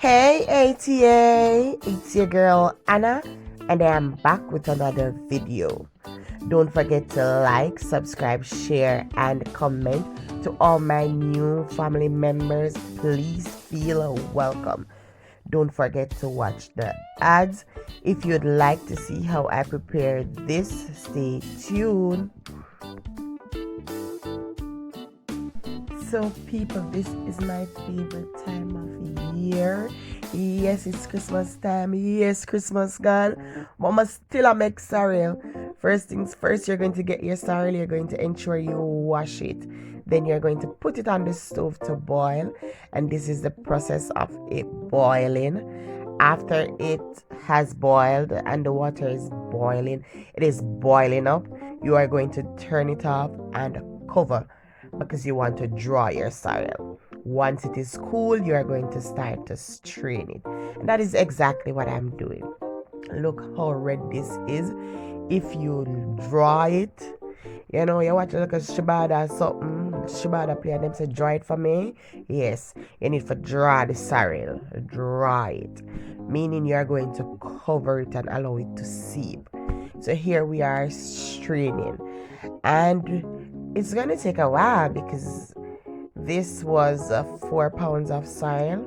Hey ATA, it's your girl Anna, and I'm back with another video. Don't forget to like, subscribe, share, and comment. To all my new family members, please feel welcome. Don't forget to watch the ads. If you'd like to see how I prepare this, stay tuned. So people, this is my favorite time of year. Yes, it's Christmas time. Yes, Christmas gone. But I still make sorrel. First things first, you're going to get your sorrel. You're going to ensure you wash it. Then you're going to put it on the stove to boil. And this is the process of it boiling. After it has boiled and the water is boiling, it is boiling up. You are going to turn it off and cover, because you want to draw your sorrel. Once it is cool, you are going to start to strain it. And that is exactly what I'm doing. Look how red this is. If you draw it, you watch like a Shibada or something, Shibada play and them say, draw it for me. Yes, you need to draw the sorrel. Draw it. Meaning you are going to cover it and allow it to seep. So here we are straining. And it's going to take a while because this was 4 pounds of sorrel.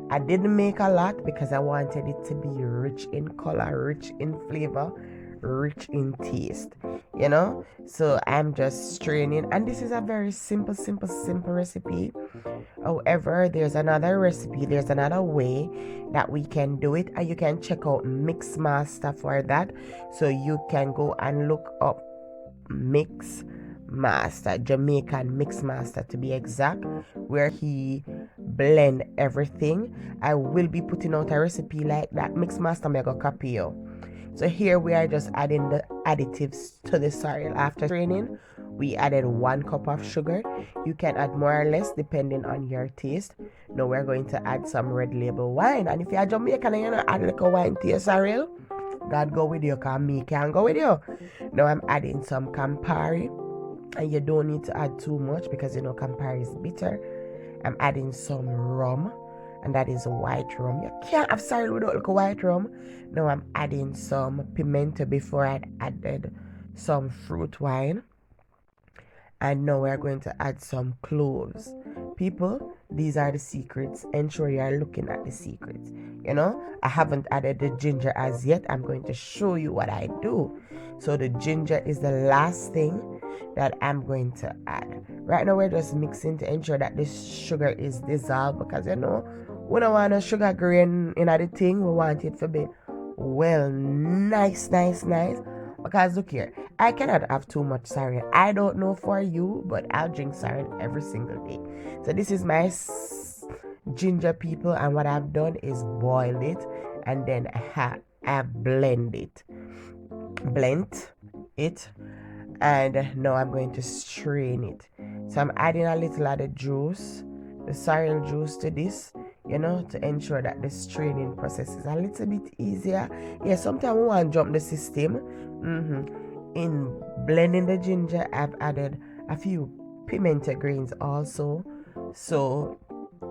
I didn't make a lot because I wanted it to be rich in color, rich in flavor, rich in taste, So I'm just straining, and this is a very simple recipe. However, there's another recipe, there's another way that we can do it, and you can check out Mix Master for that. So you can go and look up Mix Master, Jamaican Mix Master to be exact, where he blend everything. I will be putting out a recipe like that. Mix Master mega copy you. So here we are just adding the additives to the sorrel. After straining, we added 1 cup of sugar. You can add more or less depending on your taste. Now we're going to add some red label wine. And if you're Jamaican and add like a wine to your sorrel, God go with you, because me can go with you. Now I'm adding some Campari. And you don't need to add too much because Campari is bitter. I'm adding some rum, and that is white rum. You can't have sorrel without like a white rum. Now I'm adding some pimento before I added some fruit wine. And now we're going to add some cloves. People, these are the secrets. Ensure you are looking at the secrets. I haven't added the ginger as yet. I'm going to show you what I do. So the ginger is the last thing that I'm going to add. Right now we're just mixing to ensure that this sugar is dissolved, because we don't want a sugar grain in the thing. We want it to be nice. Because look here, I cannot have too much sorrel. I don't know for you, but I'll drink sorrel every single day. So this is my ginger, people, and what I've done is boiled it, and then I've blend it, and now I'm going to strain it. So I'm adding a little of the juice, the sorrel juice, to this, to ensure that the straining process is a little bit easier. Yeah, sometimes we want to jump the system. In blending the ginger, I've added a few pimento grains also. So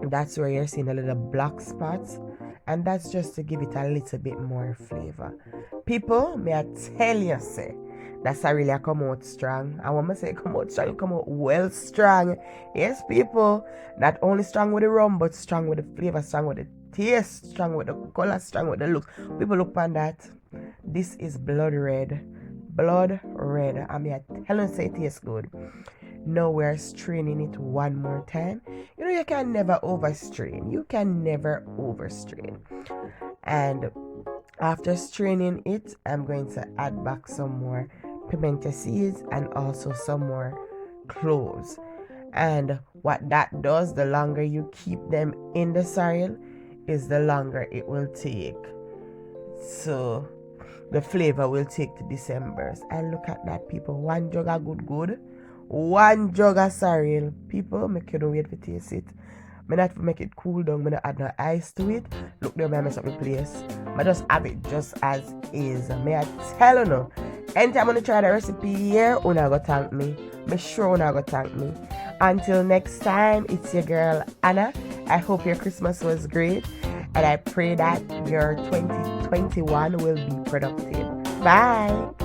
that's where you're seeing a little black spots, and that's just to give it a little bit more flavor. People, may I tell you, say, that's a really come out strong. I want to say come out strong, come out well strong. Yes, people, not only strong with the rum, but strong with the flavor, strong with the taste, strong with the color, strong with the look. People, look on that. This is blood red. I mean, I tell you, say it tastes good. Now we're straining it one more time. You can never overstrain. And after straining it, I'm going to add back some more pimento seeds and also some more cloves. And what that does, the longer you keep them in the sorrel, is the longer it will take. So the flavor will take to December. And look at that, people. 1 jug of good. 1 jug of sorrel. People, make you don't wait to taste it. I not make it cool down. I not add no ice to it. Look there, I mess up the place. I just have it just as is. May I tell you now, anytime I try the recipe here, una go thank me. Make sure una go thank me. Until next time, it's your girl Anna. I hope your Christmas was great. and I pray that your 2021 will be productive. Bye.